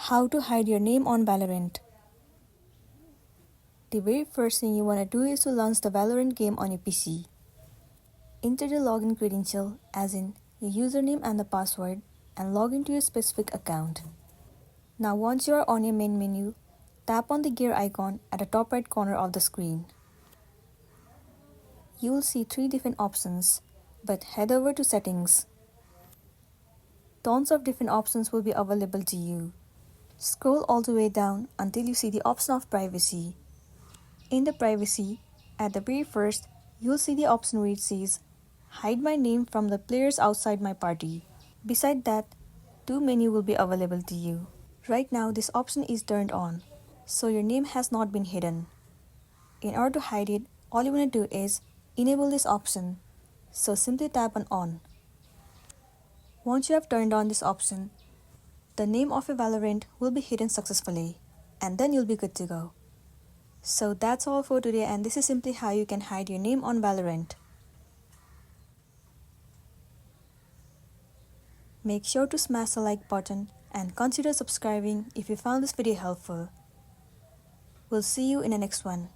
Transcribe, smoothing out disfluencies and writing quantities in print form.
How to hide your name on Valorant. The very first thing you want to do is to launch the Valorant game on your PC. Enter the login credential, as in your username and the password, and log into your specific account. Now once you are on your main menu, tap on the gear icon at the top right corner of the screen. You will see 3 different options, but head over to settings. Tons of different options will be available to you. Scroll all the way down until you see the option of privacy. In the privacy, at the very first, you'll see the option where it says, hide my name from the players outside my party. Beside that, 2 menus will be available to you. Right now, this option is turned on, so your name has not been hidden. In order to hide it, all you want to do is enable this option, so simply tap on on. Once you have turned on this option, the name of your Valorant will be hidden successfully, and then you'll be good to go. So that's all for today, and this is simply how you can hide your name on Valorant. Make sure to smash the like button and consider subscribing if you found this video helpful. We'll see you in the next one.